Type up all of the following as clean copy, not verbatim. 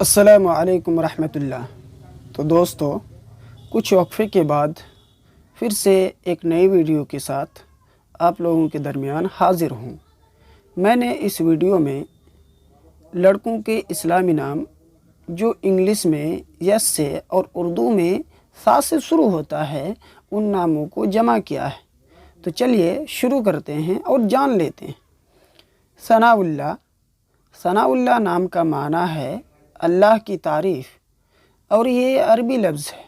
السلام علیکم ورحمۃ اللہ۔ تو دوستو، کچھ وقفے کے بعد پھر سے ایک نئی ویڈیو کے ساتھ آپ لوگوں کے درمیان حاضر ہوں۔ میں نے اس ویڈیو میں لڑکوں کے اسلامی نام جو انگلش میں یس سے اور اردو میں سا سے شروع ہوتا ہے ان ناموں کو جمع کیا ہے۔ تو چلیے شروع کرتے ہیں اور جان لیتے ہیں۔ ثناء اللہ۔ ثناء اللہ نام کا معنی ہے اللہ کی تعریف، اور یہ عربی لفظ ہے۔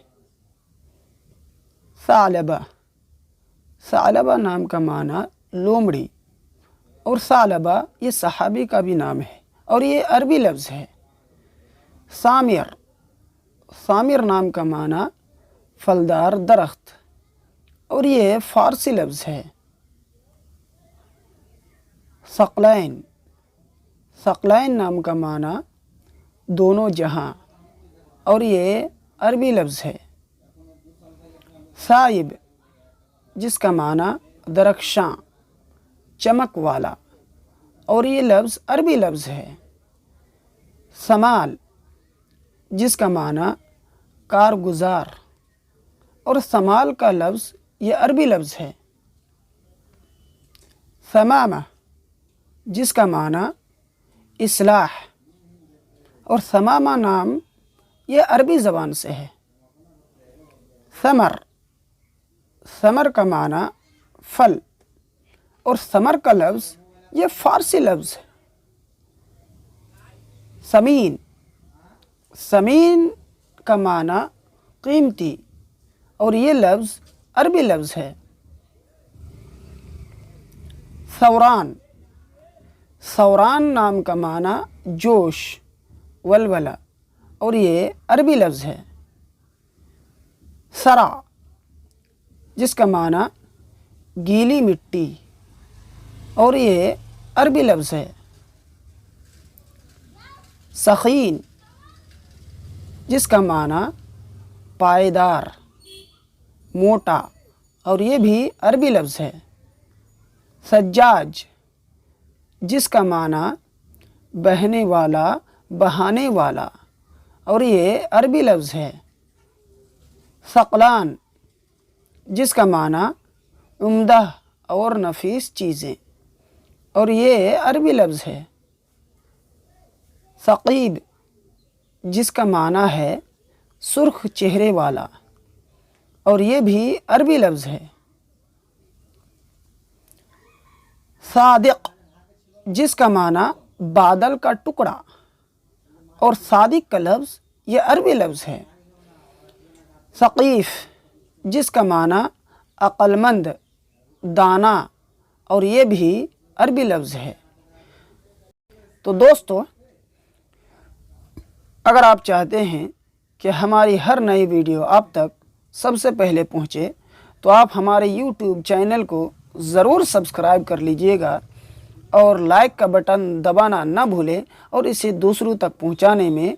ثعلبہ۔ ثعلبہ نام کا معنی لومڑی، اور ثعلبہ یہ صحابی کا بھی نام ہے اور یہ عربی لفظ ہے۔ ثامر۔ ثامر نام کا معنی پھلدار درخت، اور یہ فارسی لفظ ہے۔ ثقلین۔ ثقلین نام کا معنی دونوں جہاں، اور یہ عربی لفظ ہے۔ صائب، جس کا معنی درخشاں، چمک والا، اور یہ لفظ عربی لفظ ہے۔ سمال، جس کا معنی کارگزار، اور سمال کا لفظ یہ عربی لفظ ہے۔ ثمامہ، جس کا معنی اصلاح، اور ثمامہ نام یہ عربی زبان سے ہے۔ ثمر۔ ثمر کا معنی پھل، اور ثمر کا لفظ یہ فارسی لفظ ہے۔ ثمین۔ ثمین کا معنی قیمتی، اور یہ لفظ عربی لفظ ہے۔ ثوران۔ ثوران نام کا معنی جوش، ولولہ، اور یہ عربی لفظ ہے۔ ثرا، جس کا معنی گیلی مٹی، اور یہ عربی لفظ ہے۔ ثخین، جس کا معنی پائیدار، موٹا، اور یہ بھی عربی لفظ ہے۔ سجاج، جس کا معنی بہنے والا، بہانے والا، اور یہ عربی لفظ ہے۔ ثقلان، جس کا معنی عمدہ اور نفیس چیزیں، اور یہ عربی لفظ ہے۔ ثقیب، جس کا معنی ہے سرخ چہرے والا، اور یہ بھی عربی لفظ ہے۔ صادق، جس کا معنی بادل کا ٹکڑا، اور صادق کا لفظ یہ عربی لفظ ہے۔ ثقیف، جس کا معنی عقل مند، دانا، اور یہ بھی عربی لفظ ہے۔ تو دوستو، اگر آپ چاہتے ہیں کہ ہماری ہر نئی ویڈیو آپ تک سب سے پہلے پہنچے تو آپ ہمارے یوٹیوب چینل کو ضرور سبسکرائب کر لیجئے گا، اور لائک کا بٹن دبانا نہ بھولیں، اور اسے دوسروں تک پہنچانے میں